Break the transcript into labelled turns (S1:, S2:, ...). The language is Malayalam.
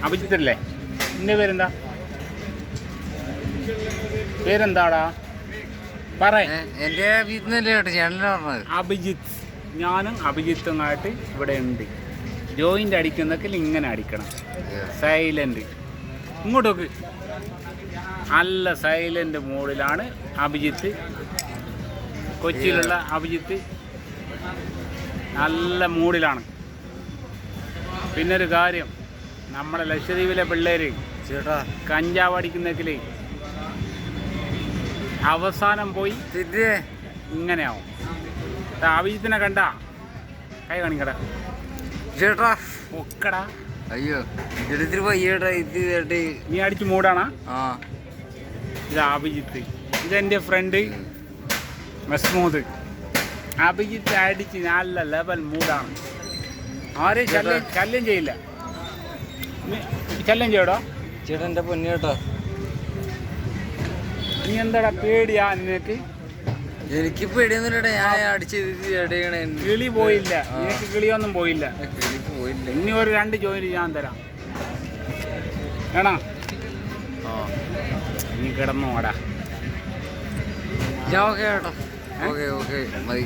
S1: അഭിജിത്തല്ലേ? നിന്റെ പേരെന്താ? പേരെന്താടാ പറ.
S2: എൻ്റെ
S1: അഭിജിത്ത്. ഞാനും അഭിജിത്തുമായിട്ട് ഇവിടെ ഉണ്ട്. ജോയിൻ്റ് അടിക്കുന്നതിൽ ഇങ്ങനെ അടിക്കണം, സൈലൻ്റ്. ഇങ്ങോട്ടൊക്കെ നല്ല സൈലൻ്റ് മോഡിലാണ് അഭിജിത്ത്. കൊച്ചിയിലുള്ള അഭിജിത്ത് നല്ല മൂഡിലാണ്. പിന്നൊരു കാര്യം, നമ്മുടെ ലക്ഷദ്വീപിലെ പിള്ളേർ
S2: ചേട്ടാ
S1: കഞ്ചാവ് അടിക്കുന്നതിൽ അവസാനം പോയി ഇങ്ങനെയാവും. അഭിജിത്തിനെ കണ്ട കൈ കാണിക്കട
S2: ചേട്ടാ
S1: ഒക്കടാ.
S2: അയ്യോ എടുത്തിട്ട് പയ്യേട്ടാ ഇത്
S1: നീ അടിച്ച് മൂടാണാ?
S2: ആ
S1: ഇത് അഭിജിത്ത്, ഇതെൻ്റെ ഫ്രണ്ട് മസ്മൂദ്. അഭിജിത്ത് അടിച്ച് നല്ല ലെവൽ മൂടാണ്. ആരെയും ശല്യം ചെയ്യില്ല. ശല്യം ചെയ്യടോ
S2: ചേട്ടാ. എൻ്റെ പൊന്നേട്ടാ,
S1: നീ എന്താടാ പേടിയാ നിനക്ക്?
S2: എനിക്ക് പേടിയൊന്നുമില്ലടാ. ഞാൻ അടിച്ച്
S1: കിളി പോയില്ല, നിനക്ക് കിളിയൊന്നും പോയില്ല.
S2: പോയില്ല.
S1: ഇനി ഒരു 2 ജോയിന്റ് ഞാൻ തരാം, വേണോ? നീ കിടന്നു വാടാ.
S2: ഓക്കെ ചേട്ടാ. ഓക്കെ മതി.